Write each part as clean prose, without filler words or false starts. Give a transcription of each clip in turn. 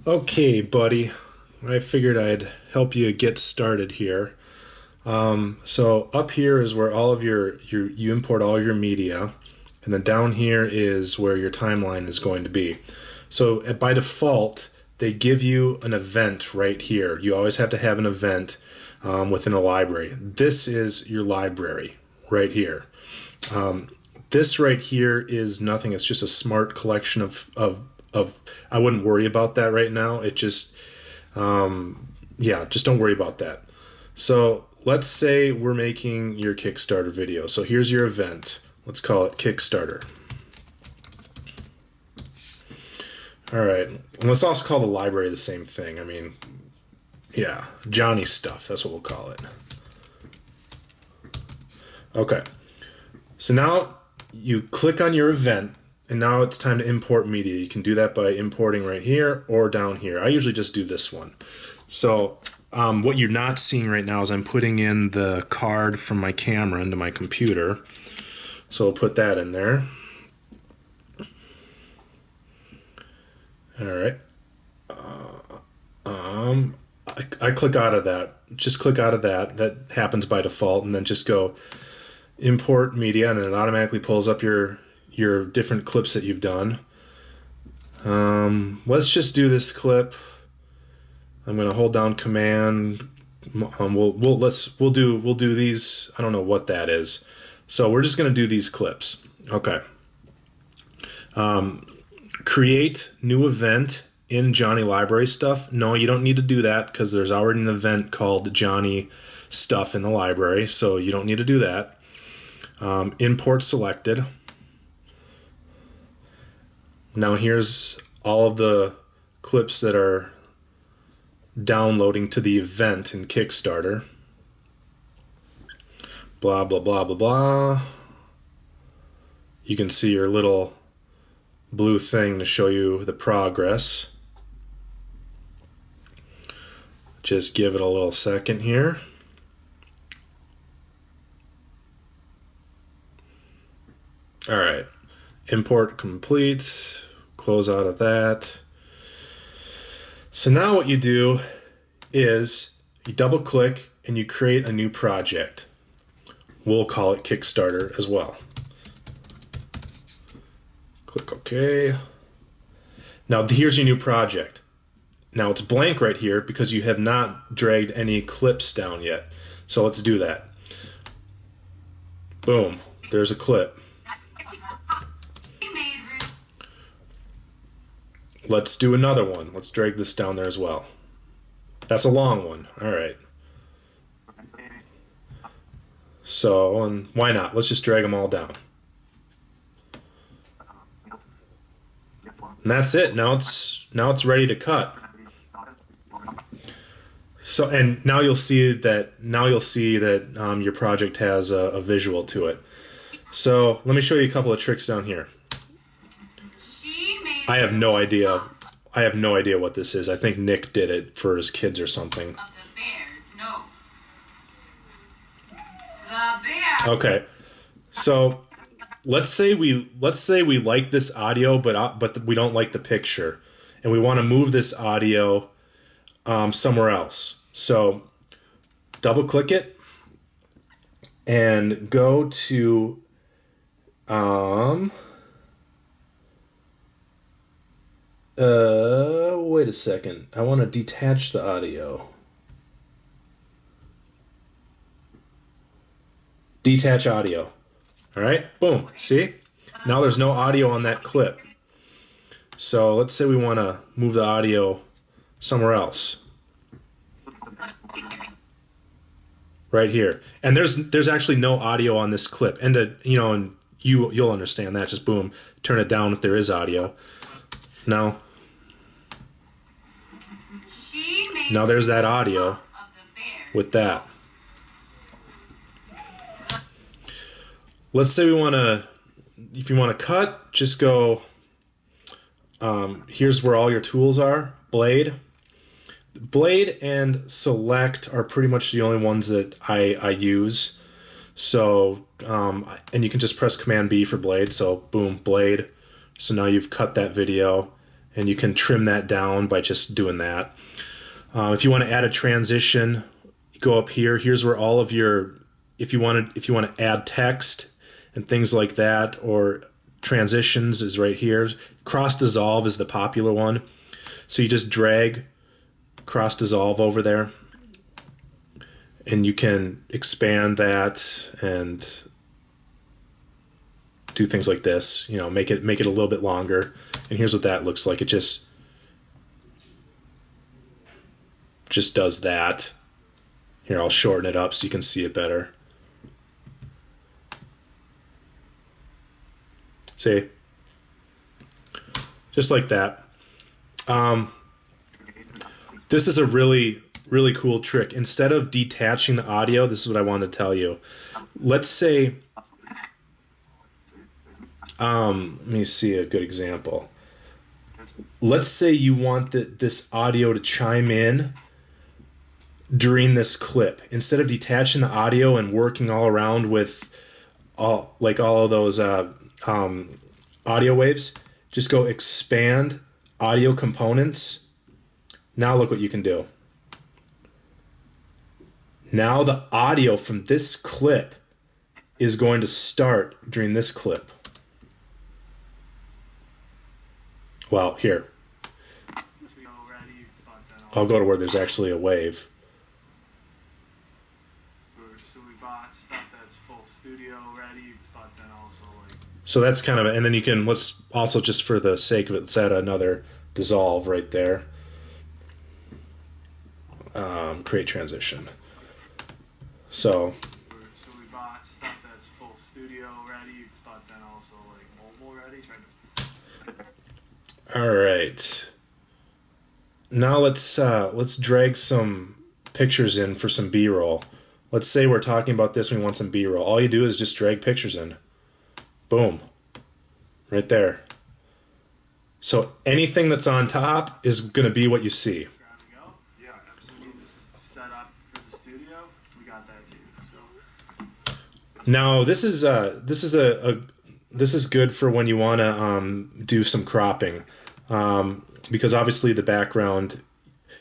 Okay, buddy. I figured I'd help you get started here. So up here is where all of your you import all your media, and then down here is where your timeline is going to be. So by default, they give you an event right here. You always have to have an event within a library. This is your library right here. This right here is nothing. It's just a smart collection of I wouldn't worry about that right now. It just yeah, just don't worry about that. So let's say we're making your Kickstarter video. So here's your event. Let's call it Kickstarter. All right. And let's also call the library the same thing. I mean, yeah, Johnny stuff. That's what we'll call it. Okay. So now you click on your event, and now it's time to import media. You can do that by importing right here or down here. I usually just do this one. So what you're not seeing right now is I'm putting in the card from my camera into my computer. So we'll put that in there. All right. I click out of that. Just click out of that. That happens by default, and then just go import media, and it automatically pulls up your different clips that you've done. Let's just do this clip. I'm gonna hold down Command. We'll do these. I don't know what that is, so we're just gonna do these clips. Okay. Create new event in Johnny Library Stuff. No, you don't need to do that because there's already an event called Johnny Stuff in the library, so you don't need to do that. Import selected. Now here's all of the clips that are downloading to the event in Kickstarter. Blah, blah, blah, blah, blah. You can see your little blue thing to show you the progress. Just give it a little second here. All right. Import complete. Close out of that. So now what you do is you double click and you create a new project. We'll call it Kickstarter as well. Click OK. Now here's your new project. Now it's blank right here because you have not dragged any clips down yet. So let's do that. Boom. There's a clip. Let's do another one. Let's drag this down there as well. That's a long one. All right. So, and why not? Let's just drag them all down. And that's it. Now it's ready to cut. So, and now you'll see that your project has a visual to it. So let me show you a couple of tricks down here. I have no idea. I have no idea what this is. I think Nick did it for his kids or something. Okay, so let's say we like this audio, but we don't like the picture, and we want to move this audio somewhere else. So double click it and go to wait a second. I want to detach the audio. Detach audio. All right, boom. See? Now there's no audio on that clip. So let's say we want to move the audio somewhere else. Right here. And there's actually no audio on this clip. And and you'll understand that. Just boom, turn it down if there is audio. Now there's that audio with that. Let's say if you want to cut, just go, here's where all your tools are. Blade and select are pretty much the only ones that I use. So, and you can just press Command B for blade. So boom, blade. So now you've cut that video and you can trim that down by just doing that. If you want to add a transition, you go up here. Here's where all of your, if you want to add text and things like that, or transitions is right here. Cross dissolve is the popular one. So you just drag cross dissolve over there, and you can expand that and do things like this, make it a little bit longer. And here's what that looks like. It just does that. Here, I'll shorten it up so you can see it better. See? Just like that. This is a really, really cool trick. Instead of detaching the audio, this is what I wanted to tell you. Let's say, let me see a good example. Let's say you want this audio to chime in during this clip. Instead of detaching the audio and working all around with all of those audio waves, just go expand audio components. Now look what you can do. Now the audio from this clip is going to start during this clip. Well, here. I'll go to where there's actually a wave. So we bought stuff that's full studio ready, but then also So that's kind of, and then you can, let's also, just for the sake of it, let's add another dissolve right there. Create transition. So we bought stuff that's full studio ready, but then also mobile ready. All right. Now let's drag some pictures in for some B-roll. Let's say we're talking about this and we want some B-roll. All you do is just drag pictures in. Boom. Right there. So anything that's on top is going to be what you see. Yeah, absolutely. Set up for the studio. We got that too. So now this is good for when you want to do some cropping, because obviously the background,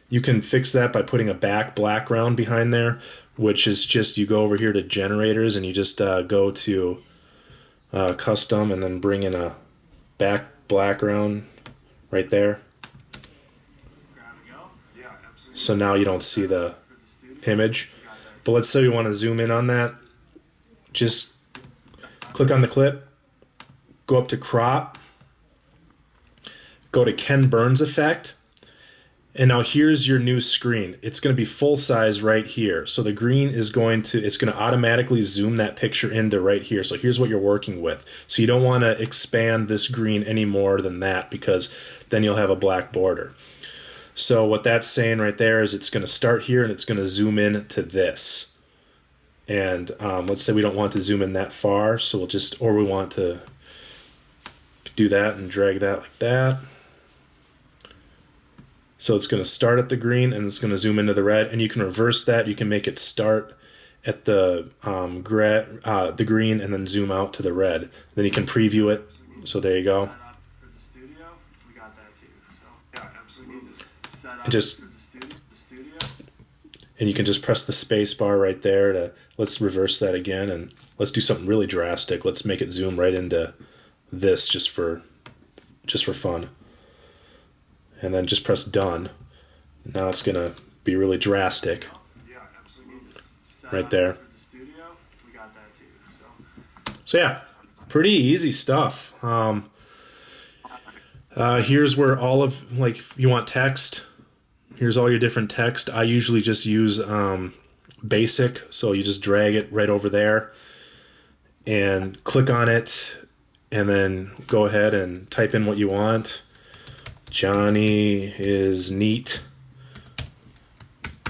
you can fix that by putting a background behind there, which is just, you go over here to generators and you just go to custom and then bring in a background right there. So now you don't see the image. But let's say we want to zoom in on that. Just click on the clip, go up to crop, go to Ken Burns effect, and now here's your new screen. It's going to be full size right here. So the green is it's going to automatically zoom that picture into right here. So here's what you're working with. So you don't want to expand this green any more than that, because then you'll have a black border. So what that's saying right there is it's going to start here and it's going to zoom in to this. And let's say we don't want to zoom in that far, so we want to do that and drag that like that. So it's going to start at the green and it's going to zoom into the red, and you can reverse that. You can make it start at the green and then zoom out to the red. Then you can preview it. So there you go. And you can just press the space bar right there to, let's reverse that again, and let's do something really drastic. Let's make it zoom right into this just for fun. And then just press done. Now it's going to be really drastic. Right there. So yeah, pretty easy stuff. Here's where all of, you want text. Here's all your different text. I usually just use basic, so you just drag it right over there and click on it, and then go ahead and type in what you want. Johnny is neat,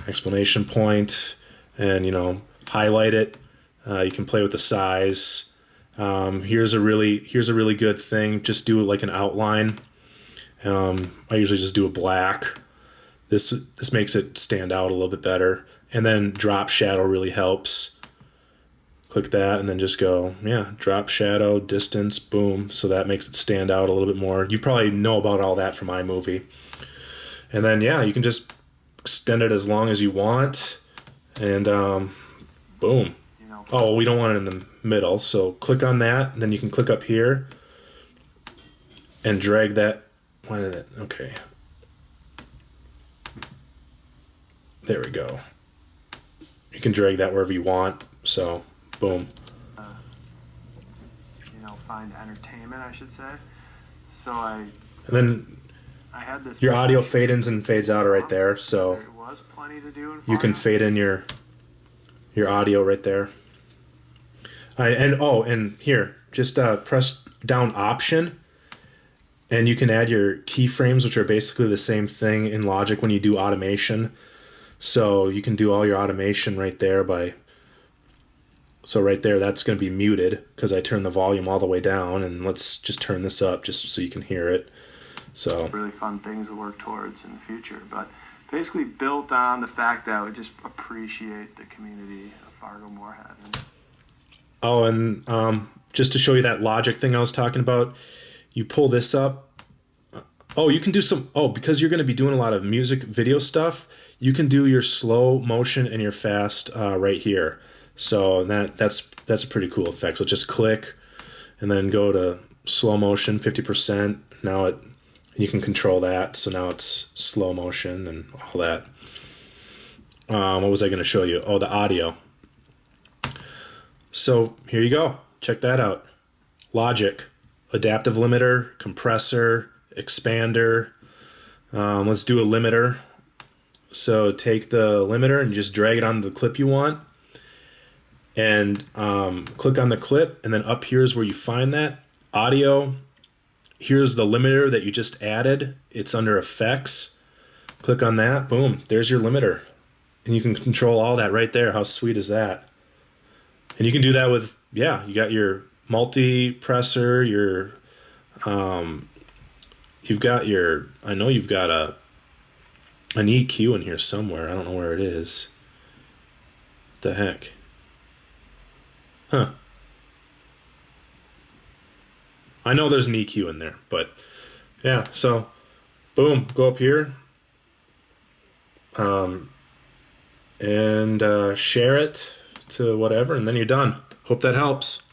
explanation point, and highlight it. You can play with the size. Here's a really good thing. Just do like an outline. I usually just do a black. This makes it stand out a little bit better. And then drop shadow really helps. Click that and then just go, yeah, drop shadow, distance, boom. So that makes it stand out a little bit more. You probably know about all that from iMovie. And then, yeah, you can just extend it as long as you want. And boom. You know, Oh, we don't want it in the middle. So click on that. And then you can click up here and drag that. Why did it? Okay. There we go. You can drag that wherever you want. So, boom. you know, find entertainment, I should say. So And then I had this. your audio fade ins and fades out right there. So There was plenty to do in you can Fargo. fade in your audio right there. And here, just press down Option, and you can add your keyframes, which are basically the same thing in Logic when you do automation. So you can do all your automation right there so right there, that's going to be muted because I turned the volume all the way down, and let's just turn this up just so you can hear it. So Really fun things to work towards in the future, but basically built on the fact that we just appreciate the community of Fargo Moorhead. and just to show you that Logic thing I was talking about, you pull this up. Oh, you can do because you're going to be doing a lot of music video stuff, you can do your slow motion and your fast right here. So that's a pretty cool effect. So just click and then go to slow motion 50%. Now you can control that. So now it's slow motion and all that. What was I going to show you? Oh, the audio. So here you go. Check that out. Logic, adaptive limiter, compressor, expander. Let's do a limiter. So take the limiter and just drag it on the clip you want, and click on the clip, and then up here is where you find that audio. Here's the limiter that you just added. It's under effects. Click on that. Boom, there's your limiter, and you can control all that right there. How sweet is that? And you can do that with, yeah, you got your multi-presser, your I know you've got an EQ in here somewhere. I don't know where it is. What the heck? Huh. I know there's an EQ in there, but yeah, so boom, go up here and share it to whatever, and then you're done. Hope that helps.